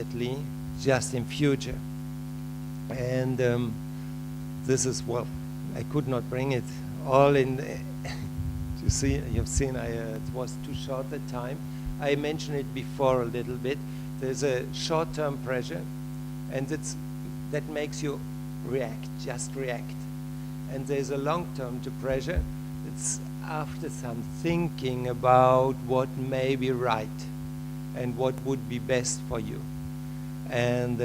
immediately, just in future. And this is, well, I could not bring it all in. You see, you've seen it was too short a time. I mentioned it before a little bit. There's a short-term pressure, and that makes you react, just react. And there's a long-term pressure. It's after some thinking about what may be right and what would be best for you. And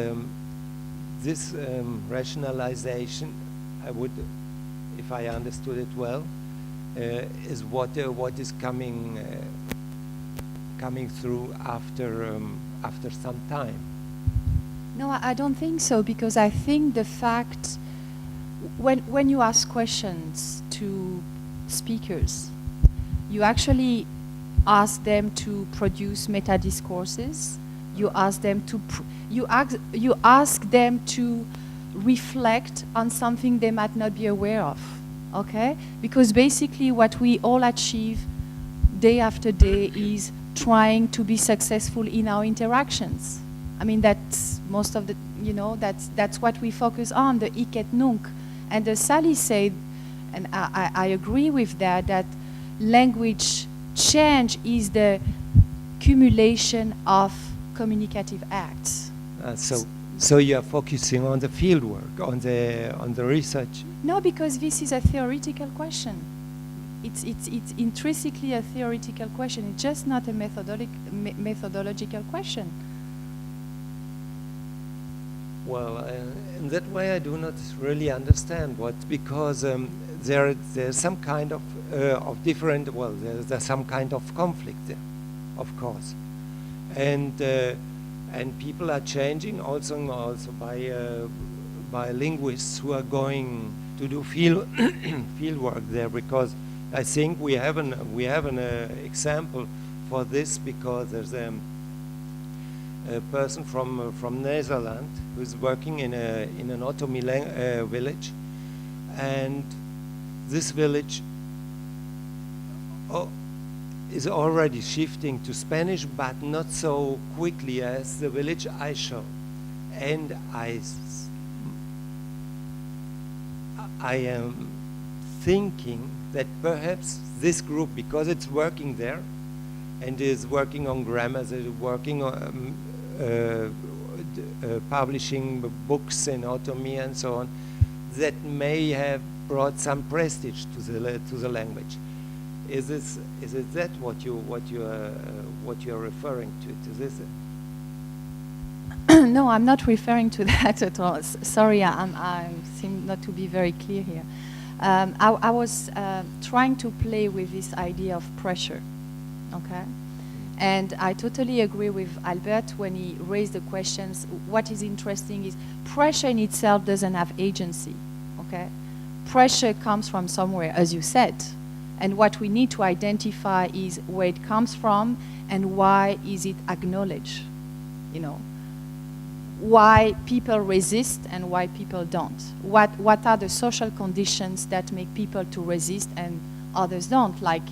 this rationalization, I would, if I understood it well, is what is coming through after some time. No, I don't think so, because I think the fact, when you ask questions to speakers, you actually ask them to produce meta-discourses. You ask them to you ask them to reflect on something they might not be aware of. Okay? Because basically what we all achieve day after day is trying to be successful in our interactions. I mean, that's most of the, that's what we focus on, the ich et nunc. And as Sally said, and I agree with that, that language change is the accumulation of communicative acts. So you are focusing on the field work, on the research? No, because this is a theoretical question. It's intrinsically a theoretical question. It's just not a methodological question. Well, in that way, I do not really understand because there's some kind of different. Well, there's some kind of conflict there, of course, and people are changing also by linguists who are going to do field work there, because I think we have an example for this, because there's a person from Netherlands who's working in an Otomi village, and this village is already shifting to Spanish, but not so quickly as the village I show. And I am thinking that perhaps this group, because it's working there and is working on grammar, is working on publishing books in Otomi and so on, that may have brought some prestige to the language. Is it that what you are referring to this? No, I'm not referring to that at all. Sorry, I seem not to be very clear here. I was trying to play with this idea of pressure, okay? And I totally agree with Albert when he raised the questions. What is interesting is pressure in itself doesn't have agency, okay? Pressure comes from somewhere, as you said. And what we need to identify is where it comes from and why is it acknowledged, why people resist and why people don't. What are the social conditions that make people to resist and others don't? Like,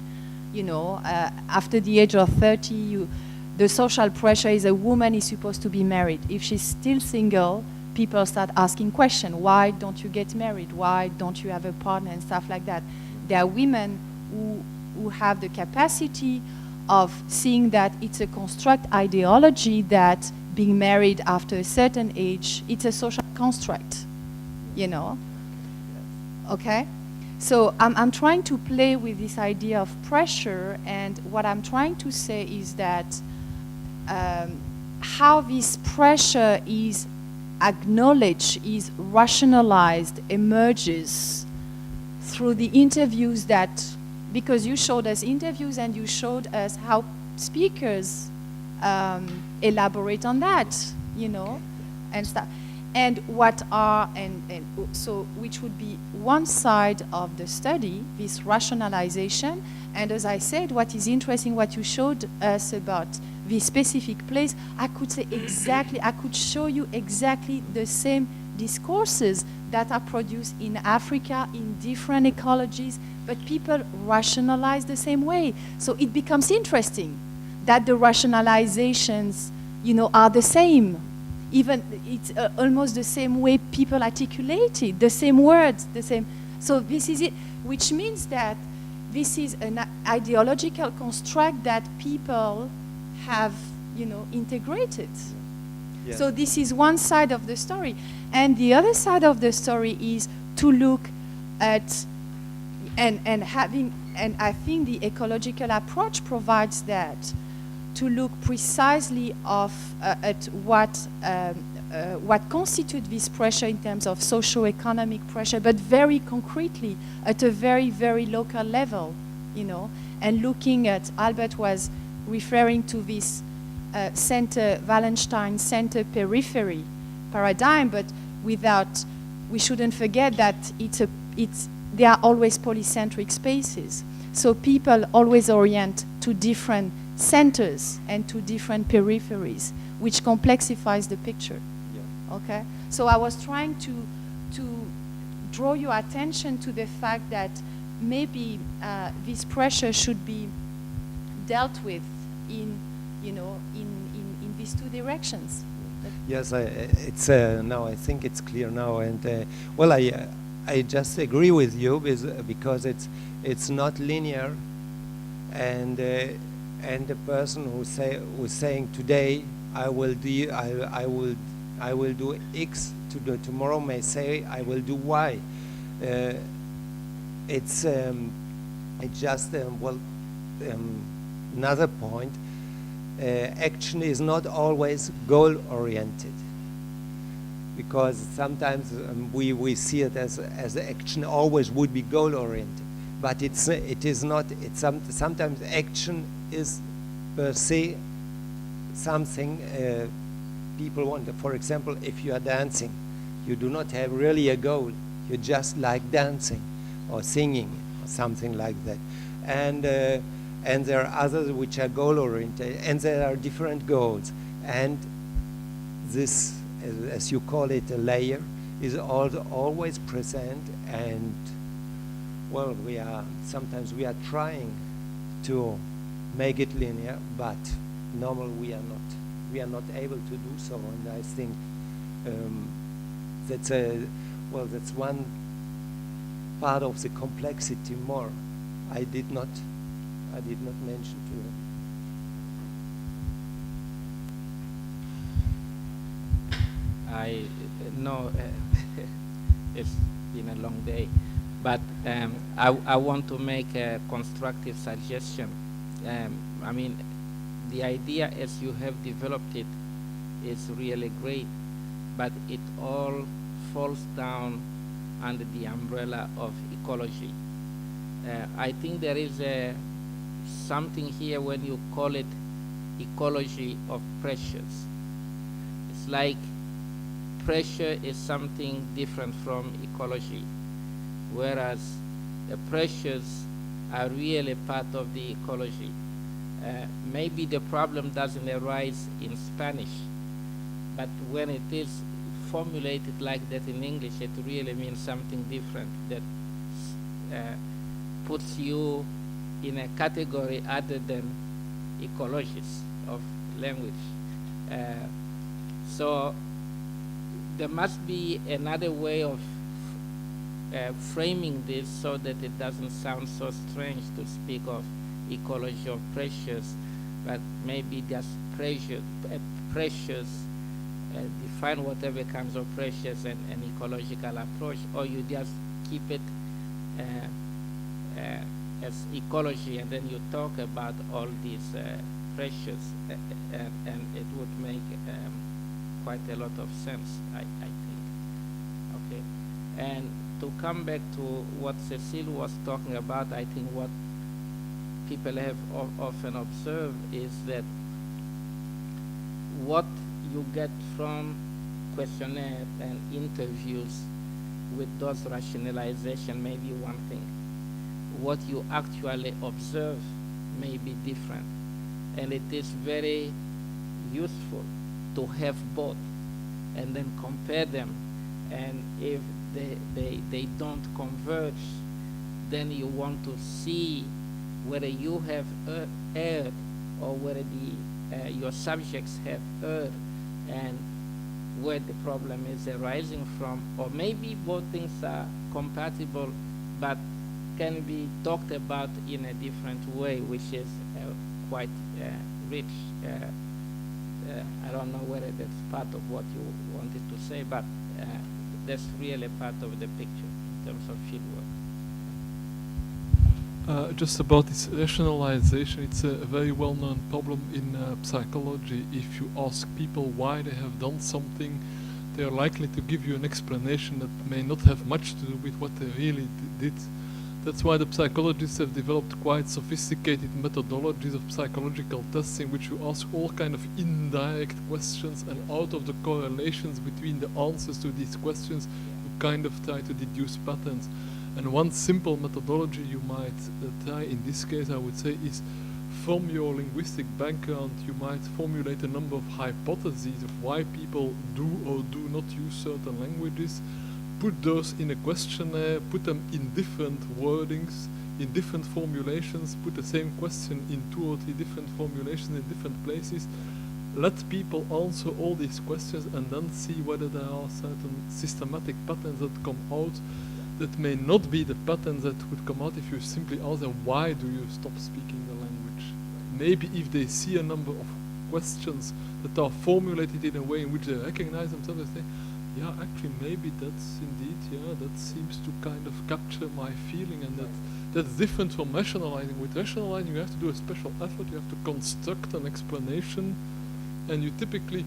after the age of 30, the social pressure is a woman is supposed to be married. If she's still single, people start asking questions. Why don't you get married? Why don't you have a partner and stuff like that? There are women who have the capacity of seeing that it's a construct ideology that being married after a certain age, it's a social construct, Okay? So I'm trying to play with this idea of pressure, and what I'm trying to say is that how this pressure is acknowledged, is rationalized, emerges through the interviews that, because you showed us interviews and you showed us how speakers elaborate on that, and stuff. And so which would be one side of the study, this rationalization. And as I said, what is interesting, what you showed us about the specific place, I could show you exactly the same discourses that are produced in Africa in different ecologies, but people rationalize the same way. So it becomes interesting that the rationalizations, are the same. even it's almost the same way people articulate it, the same words, the same. So this is it, which means that this is an ideological construct that people have, integrated. Yeah. So this is one side of the story. And the other side of the story is to look at, and I think the ecological approach provides that, to look precisely at what constitutes this pressure in terms of socio-economic pressure, but very concretely at a very, very local level, and looking at, Albert was referring to this Wallenstein center periphery paradigm, but we shouldn't forget that they are always polycentric spaces. So people always orient to different centers and to different peripheries, which complexifies the picture. Yeah. Okay? So I was trying to draw your attention to the fact that maybe this pressure should be dealt with in these two directions. Yes, it's now. I think it's clear now, and I just agree with you because it's not linear, and the person who's saying today I will do X, tomorrow may say I will do Y. It's just another point. Action is not always goal-oriented, because sometimes we see it as action always would be goal-oriented, but it is not. Sometimes action is per se something people want. For example, if you are dancing, you do not have really a goal. You just like dancing or singing or something like that, and there are others which are goal-oriented, and there are different goals. And this, as you call it, a layer, is always present. And well, sometimes we are trying to make it linear, but normally we are not able to do so. And I think that's one part of the complexity more. I did not mention to you. I know it's been a long day, but I want to make a constructive suggestion. I mean, the idea as you have developed it is really great, but it all falls down under the umbrella of ecology. I think there is something here when you call it ecology of pressures. It's like pressure is something different from ecology, whereas the pressures are really part of the ecology. Maybe the problem doesn't arise in Spanish, but when it is formulated like that in English, it really means something different that puts you in a category other than ecologists of language. So there must be another way of framing this so that it doesn't sound so strange to speak of ecology of pressures, but maybe just pressures, define whatever kinds of pressures and an ecological approach, or you just keep it as ecology, and then you talk about all these pressures, and it would make quite a lot of sense, I think. Okay, and to come back to what Cecile was talking about, I think what people have often observed is that what you get from questionnaires and interviews with those rationalization may be one thing. What you actually observe may be different. And it is very useful to have both and then compare them. And if they don't converge, then you want to see whether you have erred or whether your subjects have erred, and where the problem is arising from, or maybe both things are compatible, but can be talked about in a different way, which is quite rich. I don't know whether that's part of what you wanted to say, but that's really part of the picture in terms of fieldwork. Just about this rationalization, it's a very well-known problem in psychology. If you ask people why they have done something, they are likely to give you an explanation that may not have much to do with what they really did. That's why the psychologists have developed quite sophisticated methodologies of psychological testing, which you ask all kind of indirect questions, and out of the correlations between the answers to these questions, you kind of try to deduce patterns. And one simple methodology you might try in this case, I would say, is from your linguistic background, you might formulate a number of hypotheses of why people do or do not use certain languages, put those in a questionnaire, put them in different wordings, in different formulations, put the same question in 2 or 3 different formulations in different places, let people answer all these questions, and then see whether there are certain systematic patterns that come out that may not be the patterns that would come out if you simply ask them, why do you stop speaking the language? Maybe if they see a number of questions that are formulated in a way in which they recognize themselves, they say, yeah, actually maybe that's indeed, yeah, that seems to kind of capture my feeling, and that's different from rationalizing. With rationalizing you have to do a special effort, you have to construct an explanation, and you typically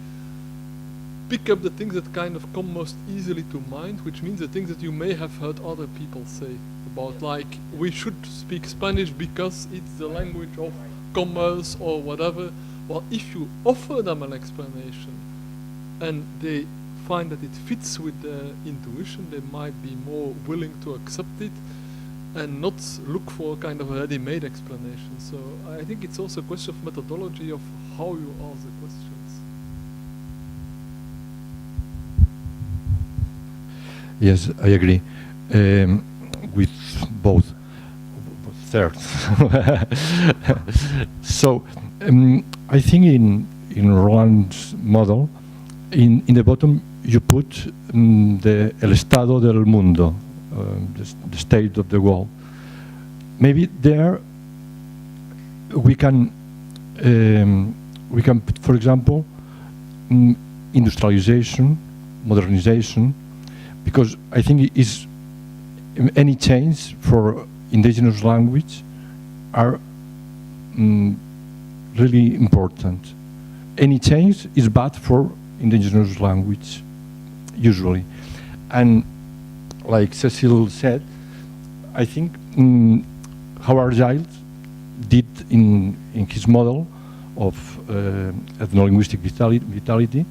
pick up the things that kind of come most easily to mind, which means the things that you may have heard other people say about, like, we should speak Spanish because it's the language of commerce or whatever. Well, if you offer them an explanation and they find that it fits with their intuition, they might be more willing to accept it and not look for a kind of a ready-made explanation. So I think it's also a question of methodology of how you ask the questions. Yes, I agree with both thirds. So I think in Roland's model, in the bottom you put el estado del mundo, the state of the world. Maybe there we can put, for example, industrialization, modernization, because I think is any change for indigenous language are really important. Any change is bad for indigenous language, usually. And like Cecil said, I think Howard Giles did in his model of ethno-linguistic vitality,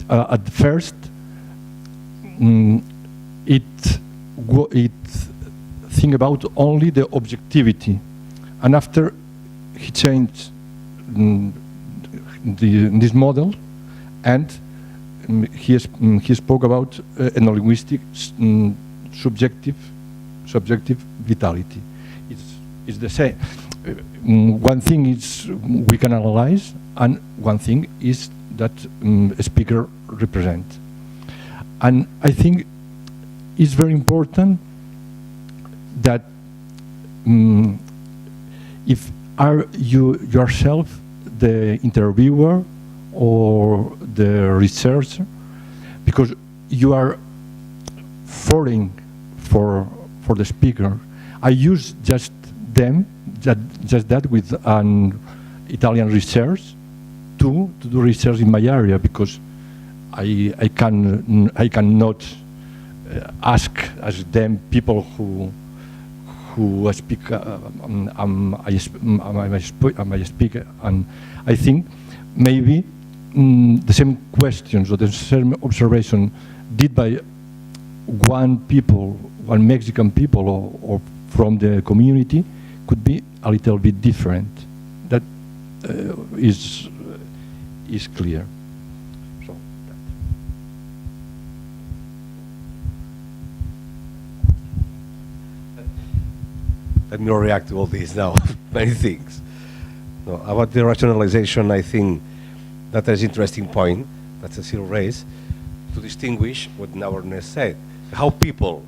at first, it think about only the objectivity, and after he changed this model, and he spoke about ethno-linguistic subjective vitality. It's the same. One thing is we can analyze, and one thing is that a speaker represent. And I think it's very important that if are you yourself the interviewer or the researcher, because you are foreign for the speaker. I use just that with an Italian research to do research in my area, because I cannot ask as them people who speak. I'm a speaker, and I think maybe the same questions or the same observation did by one Mexican people or from the community could be a little bit different. That is clear. So let me react to all this now. Many things. No, about the rationalization, I think that is interesting point that Cecile raised to distinguish what Navarnese said, how people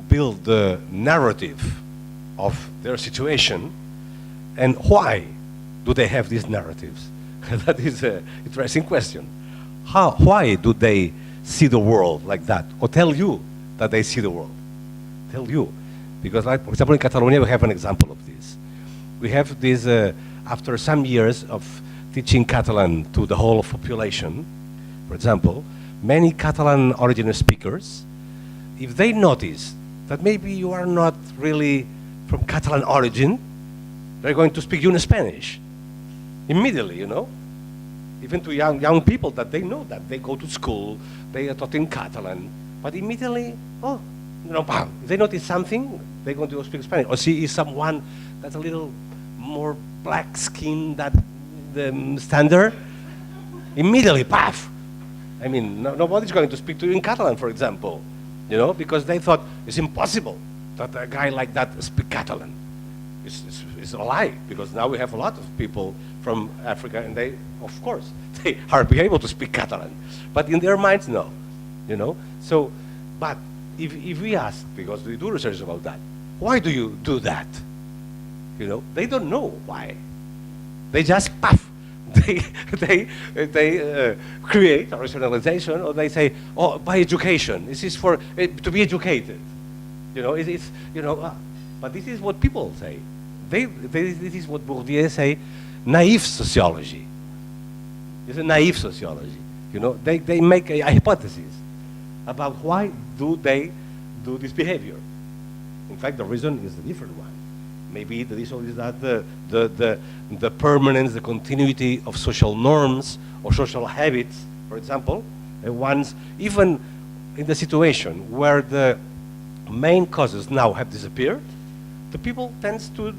build the narrative of their situation and why do they have these narratives. That is an interesting question. Why do they see the world like that, or tell you that they see the world? Tell you. Because, like, for example, in Catalonia, we have an example of this. We have this, after some years of teaching Catalan to the whole population, for example, many Catalan origin speakers, if they notice that maybe you are not really from Catalan origin, they're going to speak you in Spanish. Immediately, you know? Even to young people that they know that. They go to school, they are taught in Catalan, but immediately, oh, you know, bam, if they notice something, they're going to speak Spanish. Or see someone that's a little more black skin than the standard, immediately, paf! I mean, nobody's going to speak to you in Catalan, for example, you know, because they thought it's impossible that a guy like that speak Catalan. It's a lie, because now we have a lot of people from Africa, and they, of course, they are able to speak Catalan. But in their minds, no, you know? So, but if we ask, because we do research about that, why do you do that? You know, they don't know why. They just, paf, they create a rationalization, or they say, oh, by education, this is for, to be educated. You know, it's you know, but this is what people say. This is what Bourdieu say, naive sociology. It's a naive sociology. You know, they make a hypothesis about why do they do this behavior. In fact, the reason is a different one. Maybe the reason is that the permanence, the continuity of social norms or social habits, for example, once, even in the situation where the main causes now have disappeared, the people tends to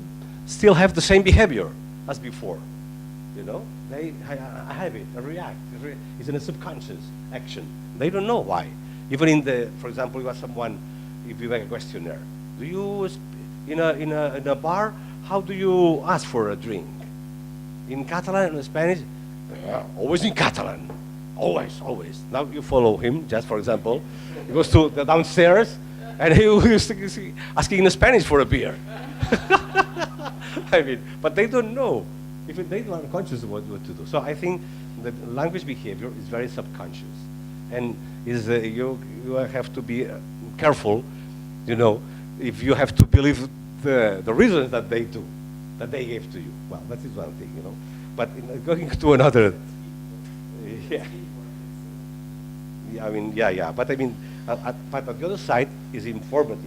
still have the same behavior as before. You know, they have it, they react. It's in a subconscious action. They don't know why. Even in the, for example, you ask someone, if you make a questionnaire, do you, in a bar, how do you ask for a drink? In Catalan and Spanish? Always in Catalan. Always, always. Now you follow him, just for example. He goes to the downstairs, and he was asking in Spanish for a beer. I mean, but they don't know. If they are unconscious of what to do. So I think the language behavior is very subconscious, and is you have to be careful. You know, if you have to believe the reasons that they do, that they gave to you. Well, that is one thing, you know. But going to another, yeah. I mean, yeah. But I mean, but on the other side is informative,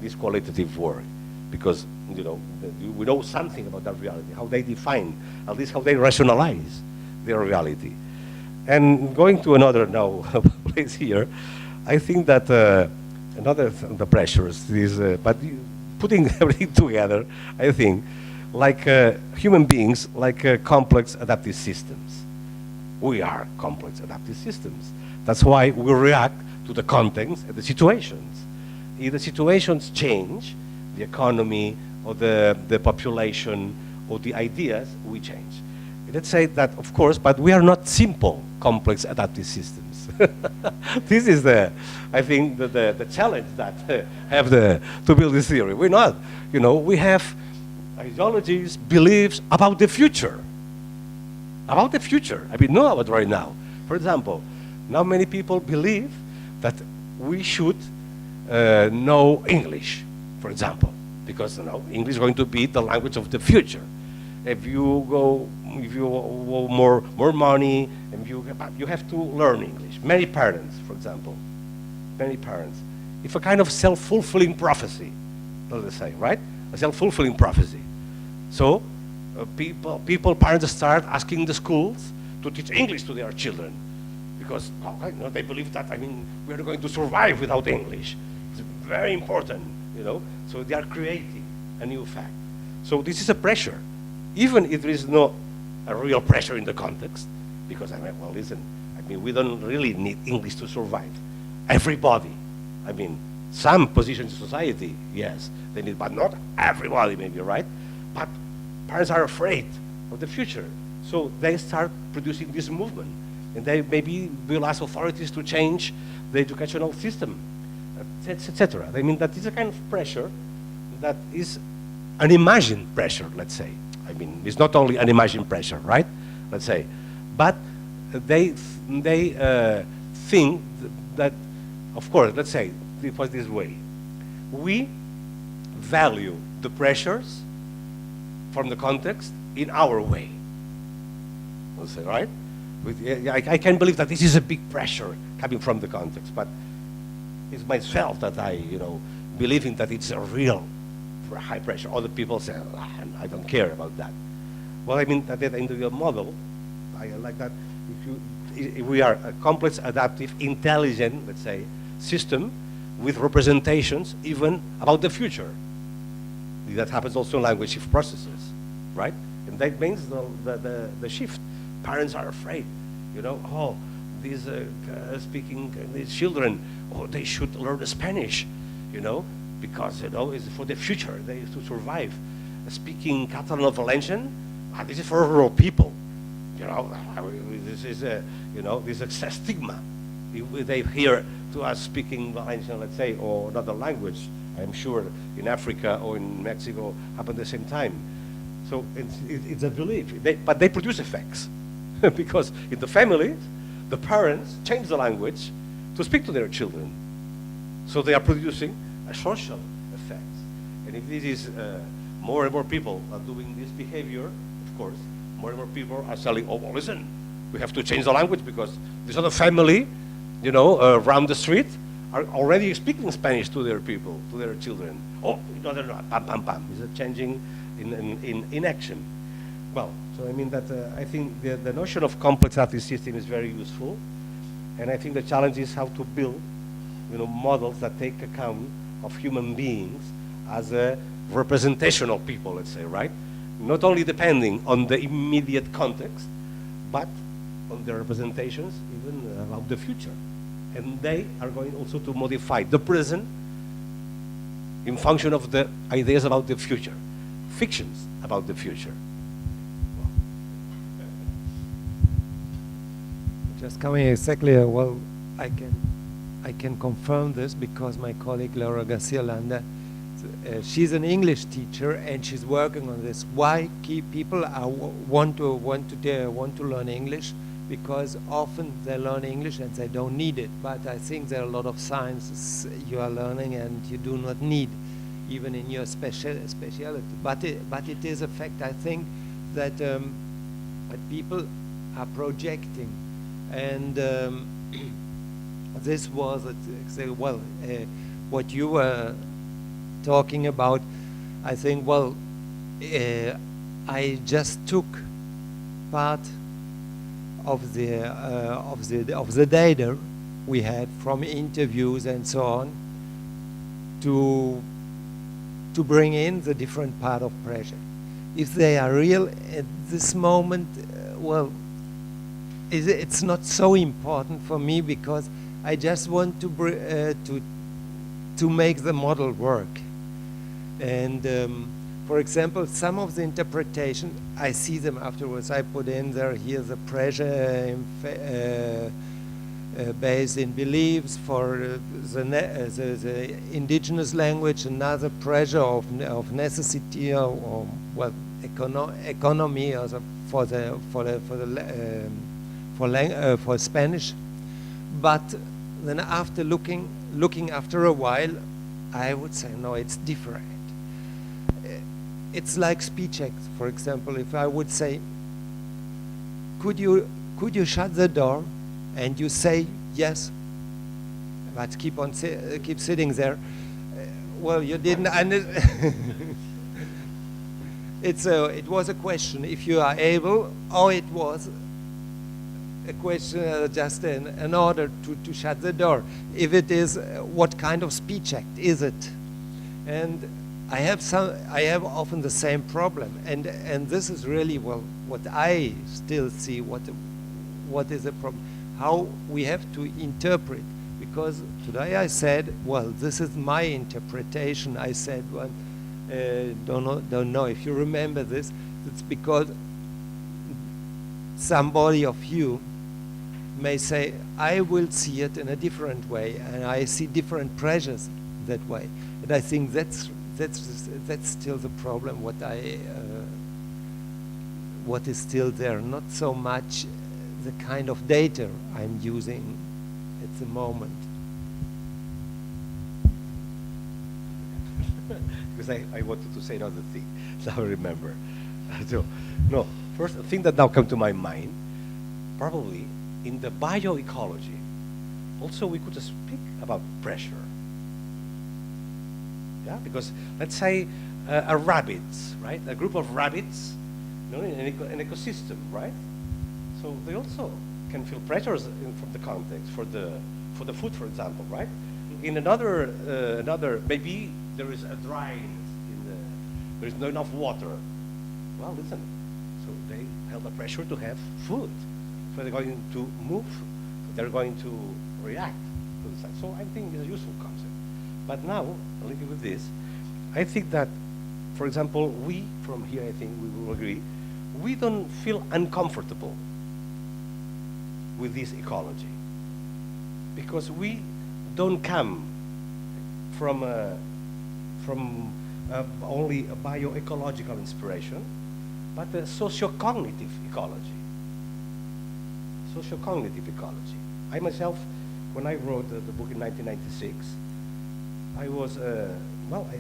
this qualitative work, because you know we know something about that reality, how they define, at least how they rationalize their reality. And going to another now place here, I think that another the pressures is, but putting everything together, I think, like human beings, like complex adaptive systems. We are complex adaptive systems. That's why we react to the contents and the situations. If the situations change, the economy or the population or the ideas, we change. Let's say that, of course, but we are not simple, complex adaptive systems. This is I think, the challenge that have to build this theory. We're not, you know, we have ideologies, beliefs about the future. About the future. I mean, know about right now. For example, now many people believe that we should know English, for example, because you know, English is going to be the language of the future. If you want more money, and you have to learn English. Many parents, for example, it's a kind of self-fulfilling prophecy, let's say, right? A self-fulfilling prophecy. So parents start asking the schools to teach English to their children, because you know, they believe that, I mean, we're not going to survive without English. It's very important, you know. So they are creating a new fact. So this is a pressure, even if there is no a real pressure in the context, because I mean, well, listen, I mean, we don't really need English to survive. Everybody, I mean, some positions in society, yes, they need, but not everybody, maybe, right? But parents are afraid of the future. So they start producing this movement. And they maybe will ask authorities to change the educational system, etc. I mean, that is a kind of pressure that is an imagined pressure, let's say. I mean, it's not only an imagined pressure, right? Let's say. But they think that, of course, let's say, it was this way. We value the pressures from the context in our way. Let's say, right? I can't believe that this is a big pressure coming from the context, but it's myself that believing that it's a real high pressure. Other people say, I don't care about that. Well, I mean, that the individual model, I like that. If we are a complex, adaptive, intelligent, let's say, system with representations even about the future. That happens also in language shift processes, right? And that means the shift. Parents are afraid, these these children, they should learn Spanish, because, it's for the future, they to survive. Speaking Catalan or Valencian, this is for rural people, this is this is a stigma. If they hear to us speaking Valencian, let's say, or another language, I'm sure in Africa or in Mexico happen at the same time. So it's a belief, but they produce effects. Because in the family, the parents change the language to speak to their children. So they are producing a social effect. And if this is more and more people are doing this behavior, of course, more and more people are saying, oh, well, listen, we have to change the language because this other family, around the street are already speaking Spanish to their people, to their children. Oh, no, pam, pam, pam. It's a changing in action. Well, so I mean that I think the notion of complex adaptive system is very useful, and I think the challenge is how to build, models that take account of human beings as a representation of people, let's say, right? Not only depending on the immediate context, but on the representations even about the future, and they are going also to modify the present in function of the ideas about the future, fictions about the future. Just coming exactly, well, I can confirm this because my colleague Laura Garcia Landa, she's an English teacher and she's working on this. Why people want to learn English? Because often they learn English and they don't need it. But I think there are a lot of sciences you are learning and you do not need, even in your speciality. But it is a fact. I think that people are projecting. And this was, what you were talking about. I think, I just took part of the data we had from interviews and so on to bring in the different part of pressure. If they are real at this moment, it's not so important for me because I just want to make the model work. And for example, some of the interpretation, I see them afterwards. I put in there, here's the pressure based in beliefs for the indigenous language, another pressure of necessity or economy for Spanish. But then after looking after a while, I would say no, it's different. It's like speech acts, for example. If I would say, could you shut the door, and you say yes, but keep sitting there. Well, you didn't. It was a question if you are able, or it was a question just an order to shut the door. If it is, what kind of speech act is it? And I have often the same problem, and this is really what I still see. What is the problem? How we have to interpret, because today I said, well, this is my interpretation. I said, well, don't know if you remember this. It's because somebody of you may say, I will see it in a different way, and I see different pressures that way. And I think that's still the problem. What is still there, not so much the kind of data I'm using at the moment. Because I wanted to say another thing. Now I remember. So, no, first thing that now come to my mind, probably in the bioecology, also we could speak about pressure. Yeah, because let's say a rabbits, right? A group of rabbits, you know, in an ecosystem, right? So they also can feel pressures from the context for the food, for example, right? In another maybe there is a dryness there is not enough water. Well, listen. So they have the pressure to have food. So they're going to move. They're going to react to the side. So I think it's a useful concept. But now, linking with this, I think that, for example, we from here, I think we will agree, we don't feel uncomfortable with this ecology because we don't come from only a bioecological inspiration, but a socio-cognitive ecology. Socio-cognitive ecology. I myself, when I wrote the book in 1996, I was,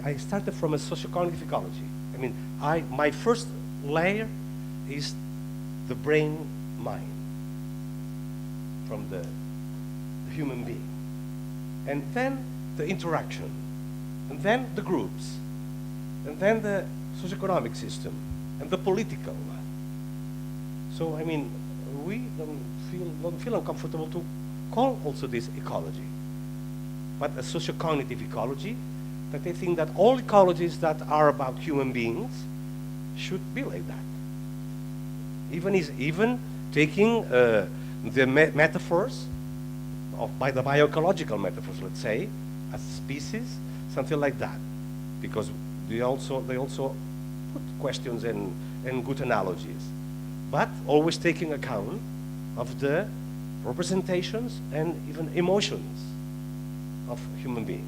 I started from a socio-cognitive ecology. I mean, my first layer is the brain-mind from the human being. And then the interaction, and then the groups, and then the socioeconomic system, and the political one. So, I mean, we don't feel uncomfortable to call also this ecology, but a socio-cognitive ecology, that I think that all ecologies that are about human beings should be like that. Even taking the metaphors by the bioecological metaphors, let's say, as species, something like that, because they also put questions and good analogies, but always taking account of the representations and even emotions of human beings.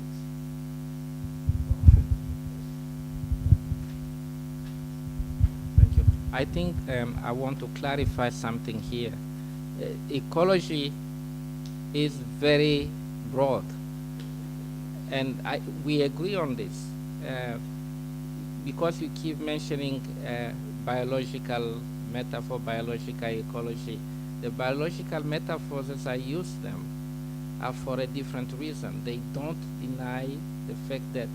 Thank you. I think I want to clarify something here. Ecology is very broad, and we agree on this. Because you keep mentioning biological metaphor, biological ecology, the biological metaphors as I use them are for a different reason. They don't deny the fact that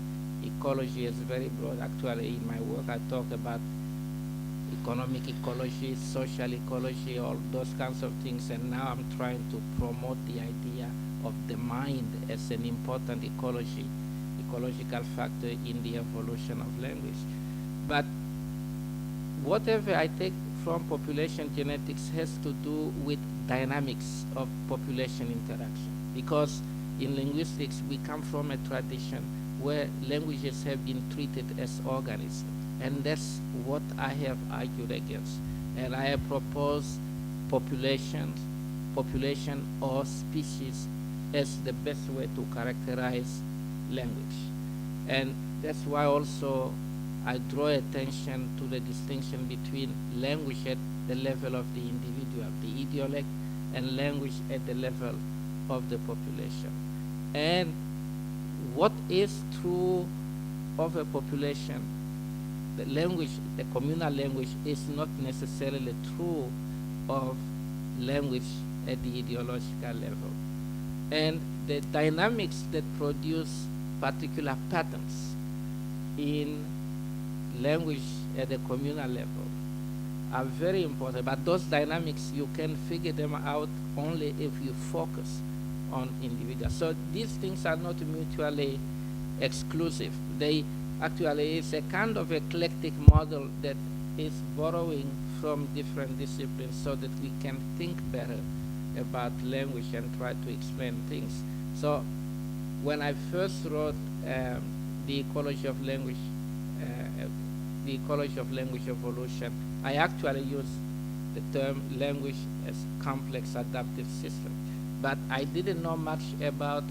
ecology is very broad. Actually, in my work, I talk about economic ecology, social ecology, all those kinds of things, and now I'm trying to promote the idea of the mind as an important ecological factor in the evolution of language. But whatever I take from population genetics has to do with dynamics of population interaction, because in linguistics we come from a tradition where languages have been treated as organisms, and that's what I have argued against. And I have proposed population or species as the best way to characterize language. And that's why also I draw attention to the distinction between language at the level of the individual, the idiolect, and language at the level of the population. And what is true of a population, the language, the communal language, is not necessarily true of language at the ideological level. And the dynamics that produce particular patterns in language at the communal level are very important, but those dynamics, you can figure them out only if you focus on individuals. So these things are not mutually exclusive. They actually, it's a kind of eclectic model that is borrowing from different disciplines so that we can think better about language and try to explain things. So when I first wrote the ecology of language evolution I actually use the term language as complex adaptive system, but I didn't know much about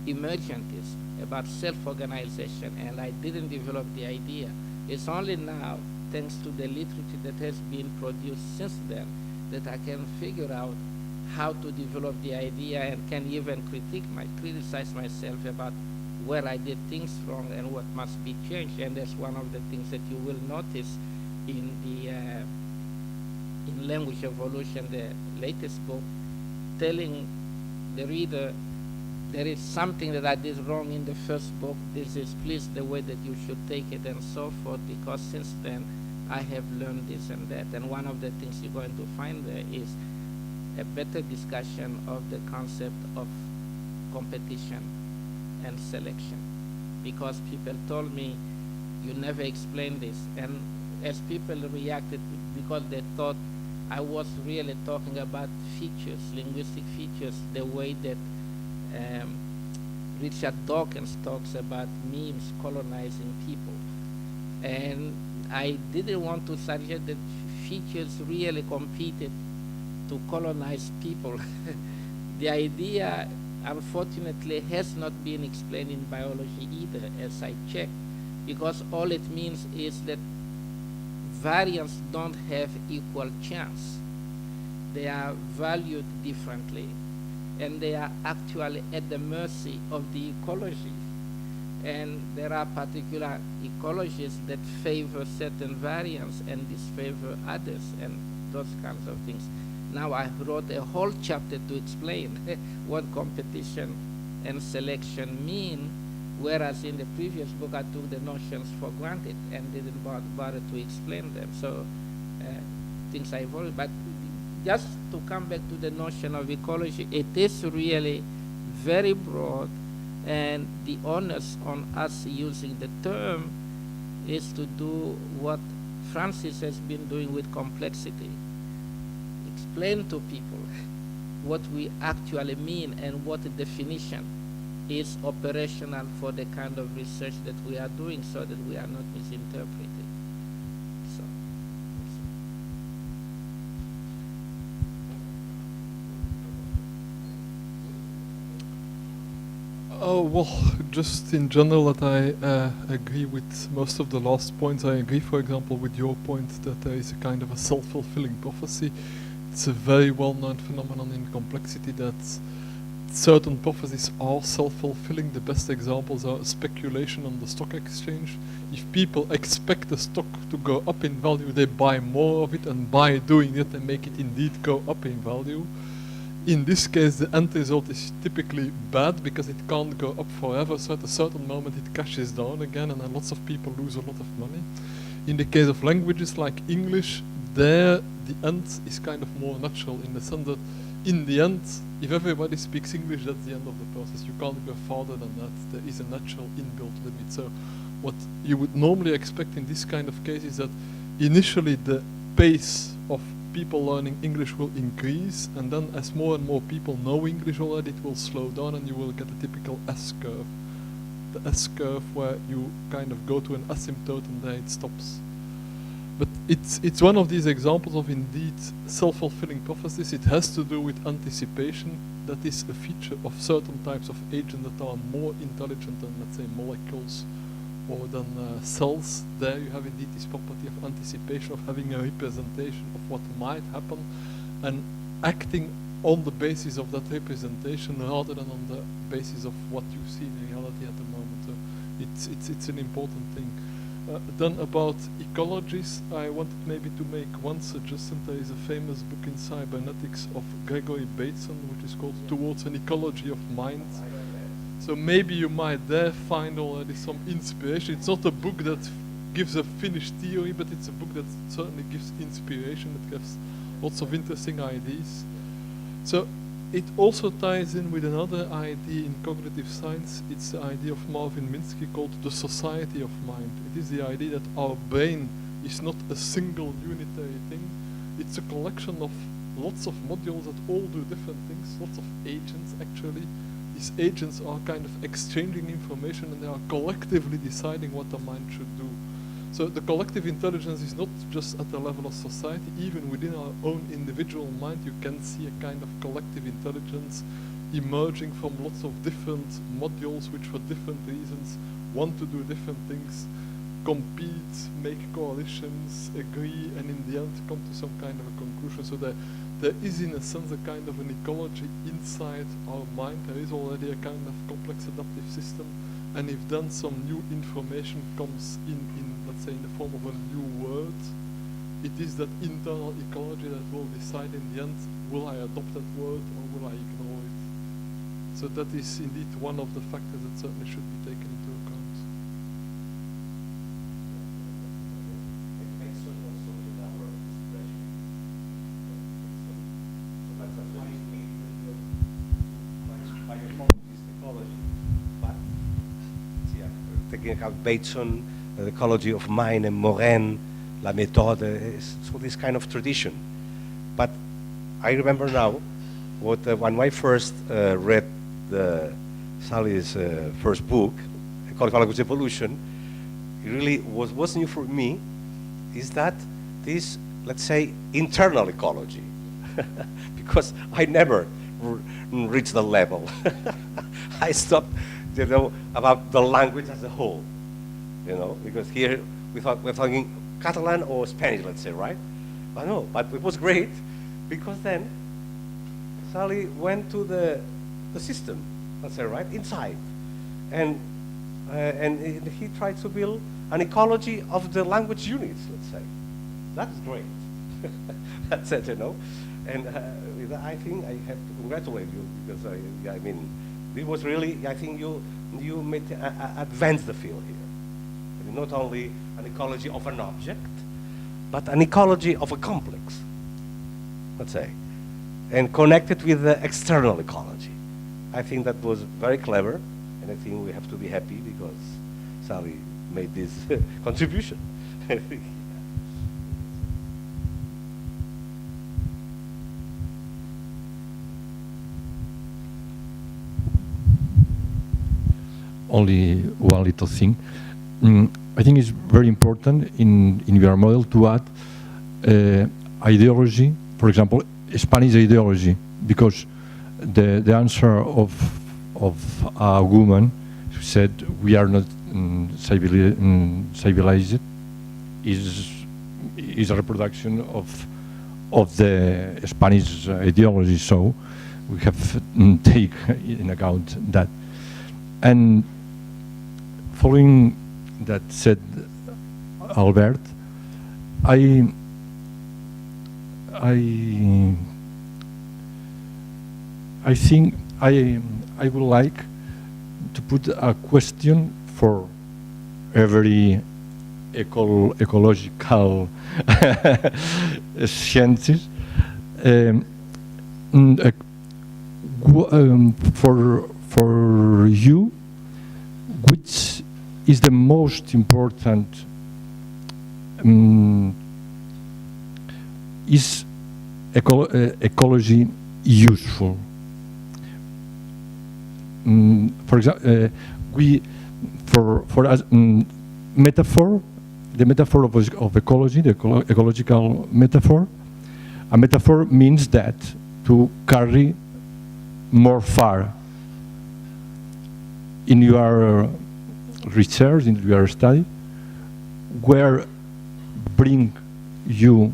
emergentism, about self-organization, and I didn't develop the idea. It's only now, thanks to the literature that has been produced since then, that I can figure out how to develop the idea and can even criticize myself about where I did things wrong and what must be changed. And that's one of the things that you will notice in the in Language Evolution, the latest book, telling the reader there is something that I did wrong in the first book. This is please the way that you should take it and so forth, because since then I have learned this and that. And one of the things you're going to find there is a better discussion of the concept of competition and selection, because people told me you never explained this, and as people reacted, because they thought I was really talking about features, linguistic features, the way that Richard Dawkins talks about memes colonizing people. And I didn't want to suggest that features really competed to colonize people. The idea, unfortunately, has not been explained in biology either, as I checked, because all it means is that variants don't have equal chance. They are valued differently, and they are actually at the mercy of the ecology. And there are particular ecologies that favor certain variants and disfavor others, and those kinds of things. Now I wrote a whole chapter to explain what competition and selection mean, whereas in the previous book I took the notions for granted and didn't bother to explain them. So things I evolved. But just to come back to the notion of ecology, it is really very broad, and the onus on us using the term is to do what Francis has been doing with complexity. Explain to people what we actually mean and what the definition is operational for the kind of research that we are doing, so that we are not misinterpreting. Oh, well, just in general that I agree with most of the last points. I agree, for example, with your point that there is a kind of a self-fulfilling prophecy. It's a very well-known phenomenon in complexity that certain prophecies are self-fulfilling. The best examples are speculation on the stock exchange. If people expect the stock to go up in value, they buy more of it, and by doing it, they make it indeed go up in value. In this case, the end result is typically bad because it can't go up forever, so at a certain moment it crashes down again, and then lots of people lose a lot of money. In the case of languages like English, there the end is kind of more natural, in the sense that in the end, if everybody speaks English, that's the end of the process. You can't go farther than that. There is a natural inbuilt limit. So what you would normally expect in this kind of case is that initially the pace of people learning English will increase, and then as more and more people know English already, it will slow down, and you will get a typical S-curve. The S-curve where you kind of go to an asymptote and there it stops. But it's one of these examples of indeed self-fulfilling prophecies. It has to do with anticipation. That is a feature of certain types of agents that are more intelligent than, let's say, molecules or than cells. There you have indeed this property of anticipation, of having a representation of what might happen and acting on the basis of that representation rather than on the basis of what you see in reality at the moment. So it's an important thing. Then about ecologies, I wanted maybe to make one suggestion. There is a famous book in cybernetics of Gregory Bateson, which is called Towards an Ecology of Mind. So maybe you might there find already some inspiration. It's not a book that gives a finished theory, but it's a book that certainly gives inspiration. It gives lots of interesting ideas. So it also ties in with another idea in cognitive science. It's the idea of Marvin Minsky called the society of mind. It is the idea that our brain is not a single unitary thing. It's a collection of lots of modules that all do different things, lots of agents actually. These agents are kind of exchanging information, and they are collectively deciding what the mind should do. So the collective intelligence is not just at the level of society. Even within our own individual mind, you can see a kind of collective intelligence emerging from lots of different modules which for different reasons want to do different things, compete, make coalitions, agree, and in the end come to some kind of a conclusion. So there is in a sense a kind of an ecology inside our mind. There is already a kind of complex adaptive system, and if then some new information comes in let's say in the form of a new word, it is that internal ecology that will decide in the end, will I adopt that word or will I ignore it? So that is indeed one of the factors that certainly should be taken into account. Taking account Bateson, the ecology of mind, and Morin, La Méthode, so this kind of tradition. But I remember now, when I first read Sally's first book, Ecological Language Evolution, it really was new for me, is that this, let's say, internal ecology, because I never reached the level. I stopped, about the language as a whole, because here we're talking Catalan or Spanish, let's say, right? I know, but it was great, because then Sally went to the system, let's say, right, inside, and he tried to build an ecology of the language units, let's say. That's great. That's it, And I think I have to congratulate you, because I mean, it was really, I think you made advance the field here. I mean, not only an ecology of an object, but an ecology of a complex, let's say, and connected with the external ecology. I think that was very clever, and I think we have to be happy because Sally made this contribution. Only one little thing. I think it's very important in your model to add ideology, for example, Spanish ideology, because the answer of a woman who said we are not civilized is a reproduction of the Spanish ideology. So we have to take in account that. And following that said, Albert, I think I would like to put a question for every ecological scientist. For you, which is the most important? Is ecology useful? For example, for us, metaphor, the metaphor of ecology, the ecological metaphor. A metaphor means that to carry more far. In your research, in your study, where bring you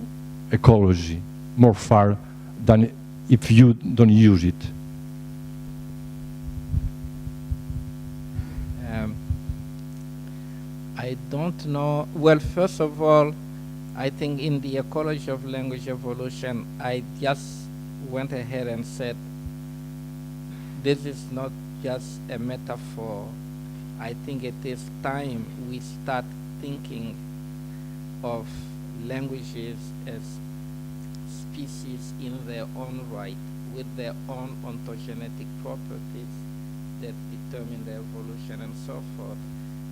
ecology more far than if you don't use it? I don't know. Well, first of all, I think in the ecology of language evolution, I just went ahead and said, this is not just a metaphor. I think it is time we start thinking of languages as species in their own right, with their own ontogenetic properties that determine their evolution and so forth.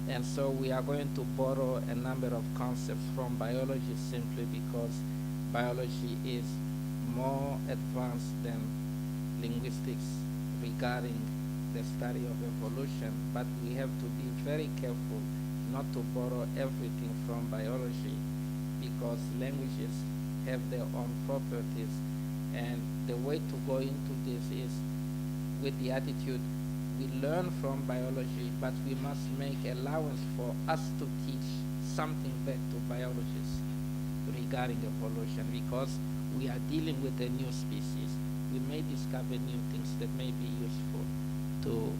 And so we are going to borrow a number of concepts from biology simply because biology is more advanced than linguistics regarding the study of evolution, but we have to be very careful not to borrow everything from biology, because languages have their own properties, and the way to go into this is with the attitude, we learn from biology, but we must make allowance for us to teach something back to biologists regarding evolution, because we are dealing with a new species. We may discover new things that may be useful to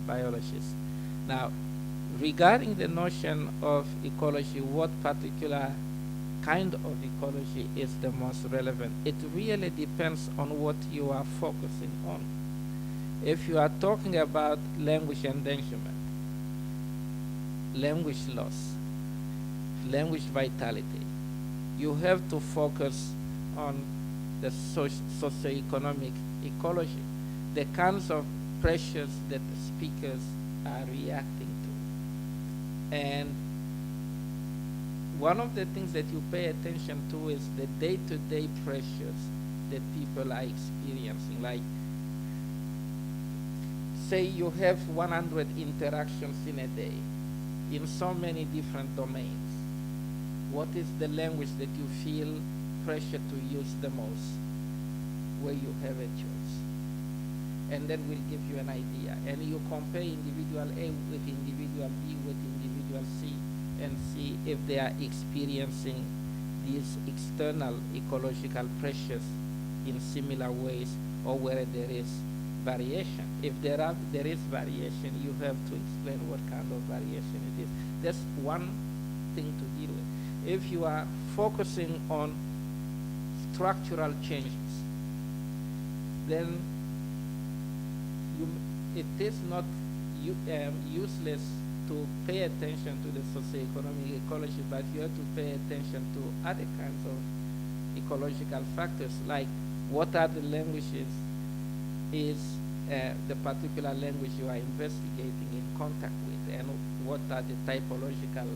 biologists. Now, regarding the notion of ecology, what particular kind of ecology is the most relevant? It really depends on what you are focusing on. If you are talking about language endangerment, language loss, language vitality, you have to focus on the socioeconomic ecology, the kinds of pressures that the speakers are reacting to. And one of the things that you pay attention to is the day-to-day pressures that people are experiencing. Like, say you have 100 interactions in a day in so many different domains. What is the language that you feel pressure to use the most, where you have a choice? And then we'll give you an idea. And you compare individual A with individual B with individual C and see if they are experiencing these external ecological pressures in similar ways, or where there is variation. If there is variation, you have to explain what kind of variation it is. That's one thing to deal with. If you are focusing on structural changes, then it is not useless to pay attention to the socioeconomic ecology, but you have to pay attention to other kinds of ecological factors, like what are the languages, is the particular language you are investigating in contact with, and what are the typological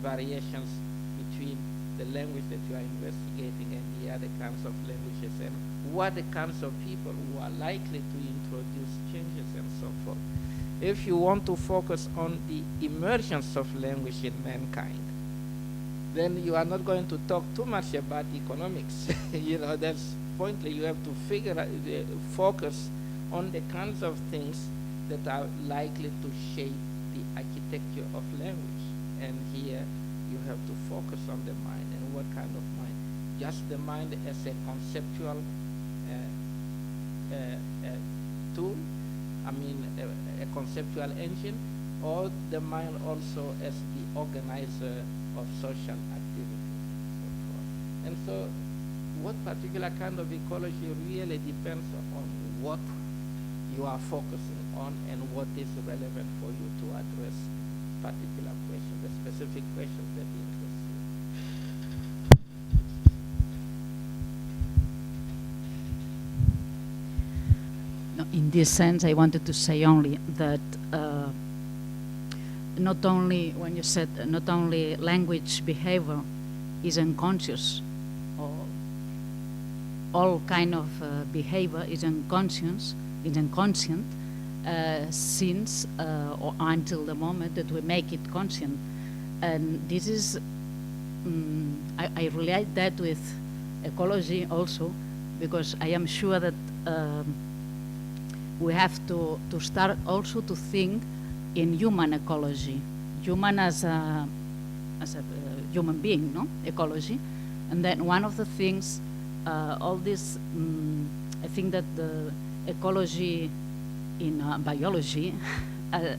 variations between the language that you are investigating and the other kinds of languages, and what the kinds of people who are likely to introduce changes and so forth. If you want to focus on the emergence of language in mankind, then you are not going to talk too much about economics. You know, that's pointless. You have to figure out, focus on the kinds of things that are likely to shape the architecture of language. And here you have to focus on the mind. And what kind of mind? Just the mind as a conceptual tool, I mean a conceptual engine, or the mind also as the organizer of social activities and so forth. And so what particular kind of ecology really depends on what you are focusing on and what is relevant for you to address particular questions, the specific questions that interest you. No, in this sense, I wanted to say only that not only, when you said not only language behavior is unconscious, or all kind of behavior is unconscious, is inconscient, since or until the moment that we make it conscient. And this is, I relate that with ecology also, because I am sure that we have to start also to think in human ecology, human as a human being, no? Ecology. And then one of the things, all this, I think that the ecology in biology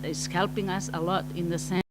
is helping us a lot in the sense